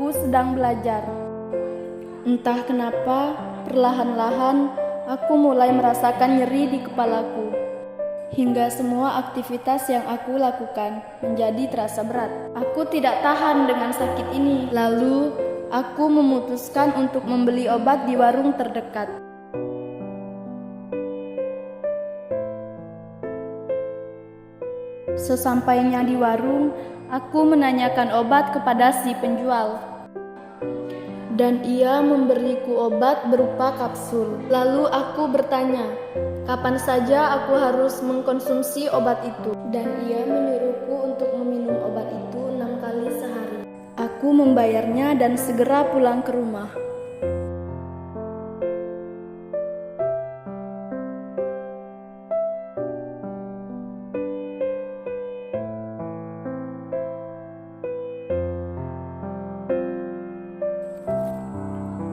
aku sedang belajar. Entah kenapa, perlahan-lahan aku mulai merasakan nyeri di kepalaku. Hingga semua aktivitas yang aku lakukan menjadi terasa berat. Aku tidak tahan dengan sakit ini. Lalu, aku memutuskan untuk membeli obat di warung terdekat. Sesampainya di warung, aku menanyakan obat kepada si penjual. Dan ia memberiku obat berupa kapsul. Lalu aku bertanya, kapan saja aku harus mengkonsumsi obat itu? Dan ia menyuruhku untuk meminum obat itu 6 kali sehari. Aku membayarnya dan segera pulang ke rumah.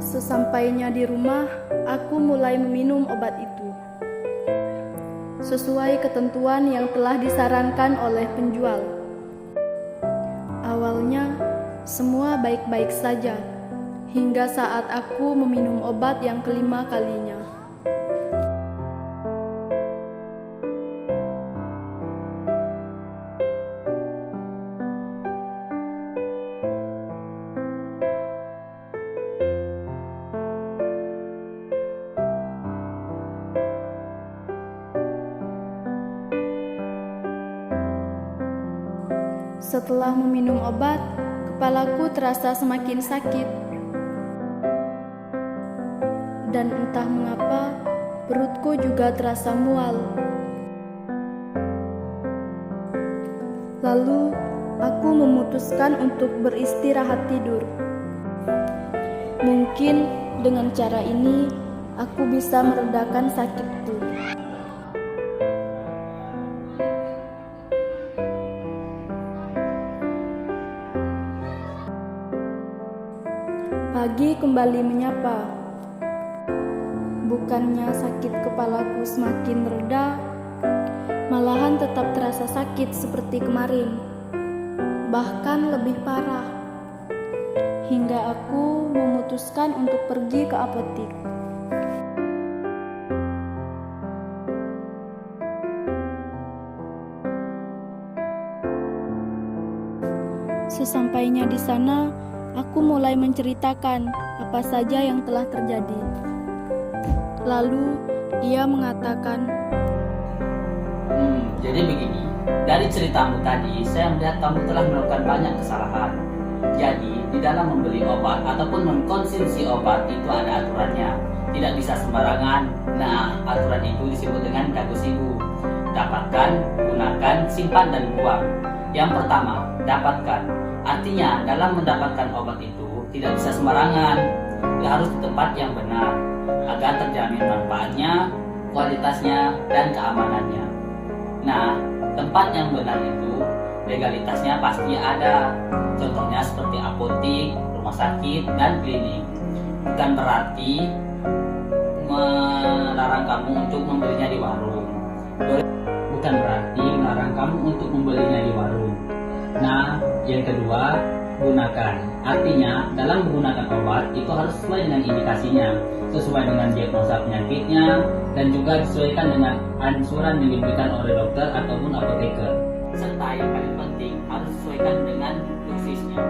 Sesampainya di rumah, aku mulai meminum obat itu sesuai ketentuan yang telah disarankan oleh penjual. Awalnya, semua baik-baik saja, hingga saat aku meminum obat yang kelima kalinya. Setelah meminum obat, kepalaku terasa semakin sakit. Dan entah mengapa, perutku juga terasa mual. Lalu, aku memutuskan untuk beristirahat tidur. Mungkin dengan cara ini, aku bisa meredakan sakitku. Pagi kembali menyapa. Bukannya sakit kepalaku semakin reda, malahan tetap terasa sakit seperti kemarin, bahkan lebih parah. Hingga aku memutuskan untuk pergi ke apotik. Sesampainya di sana, aku mulai menceritakan apa saja yang telah terjadi. Lalu, ia mengatakan, Jadi begini, dari ceritamu tadi, saya melihat kamu telah melakukan banyak kesalahan. Jadi, di dalam membeli obat ataupun mengkonsumsi obat itu ada aturannya. Tidak bisa sembarangan. Nah, aturan itu disebut dengan dagusibu. Dapatkan, gunakan, simpan, dan buang. Yang pertama, dapatkan. Artinya, dalam mendapatkan obat itu tidak bisa sembarangan. Harus di tempat yang benar agar terjamin manfaatnya, kualitasnya, dan keamanannya. Nah, tempat yang benar itu legalitasnya pasti ada. Contohnya seperti apotik, rumah sakit, dan klinik. Bukan berarti melarang kamu untuk membelinya di warung. Bukan berarti melarang kamu untuk membelinya di warung. Nah, yang kedua, gunakan. Artinya, dalam menggunakan obat itu harus sesuai dengan indikasinya, sesuai dengan diagnosa penyakitnya, dan juga disesuaikan dengan anjuran yang diberikan oleh dokter ataupun apoteker. Serta yang paling penting harus disesuaikan dengan dosisnya.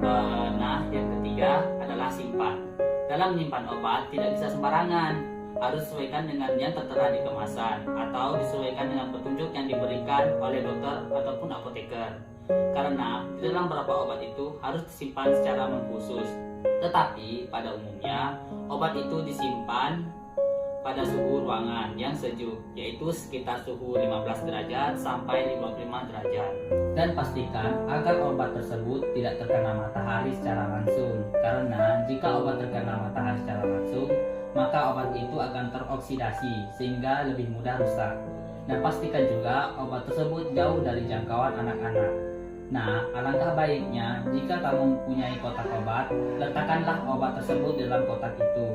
Nah, yang ketiga adalah simpan. Dalam menyimpan obat tidak bisa sembarangan. Harus disesuaikan dengan yang tertera di kemasan atau disesuaikan dengan petunjuk yang diberikan oleh dokter ataupun apoteker. Karena di dalam beberapa obat itu harus disimpan secara mengkhusus. Tetapi pada umumnya obat itu disimpan pada suhu ruangan yang sejuk, yaitu sekitar suhu 15 derajat sampai 55 derajat. Dan pastikan agar obat tersebut tidak terkena matahari secara langsung. Karena jika obat terkena matahari secara langsung, maka obat itu akan teroksidasi sehingga lebih mudah rusak. Dan pastikan juga obat tersebut jauh dari jangkauan anak-anak. Nah, alangkah baiknya jika kamu mempunyai kotak obat, letakkanlah obat tersebut dalam kotak itu.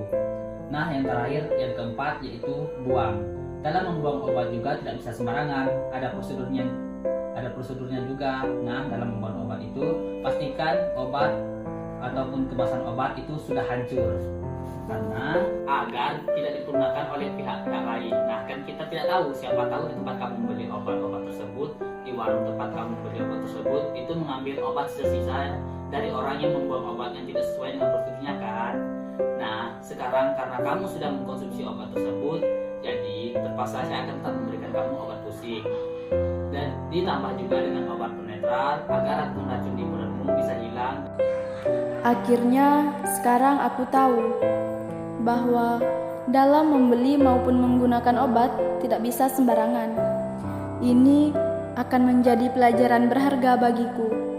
Nah, yang terakhir, yang keempat, yaitu buang. Dalam membuang obat juga tidak bisa sembarangan, ada prosedurnya juga. Nah, dalam membuang obat itu, pastikan obat ataupun kemasan obat itu sudah hancur, karena agar tidak digunakan oleh pihak-pihak lain. Nah, kan kita tidak tahu, siapa tahu di tempat kamu membeli obat-obat tersebut, di warung tempat kamu membeli obat tersebut itu mengambil obat sisa-sisa dari orang yang membuang obat yang tidak sesuai dengan prosedurnya kan. Nah, sekarang karena kamu sudah mengkonsumsi obat tersebut, jadi terpaksa saya akan tetap memberikan kamu obat pusing, dan ditambah juga dengan obat penetral agar racun-racun di perutmu bisa hilang. Akhirnya, sekarang aku tahu bahwa dalam membeli maupun menggunakan obat tidak bisa sembarangan. Ini akan menjadi pelajaran berharga bagiku.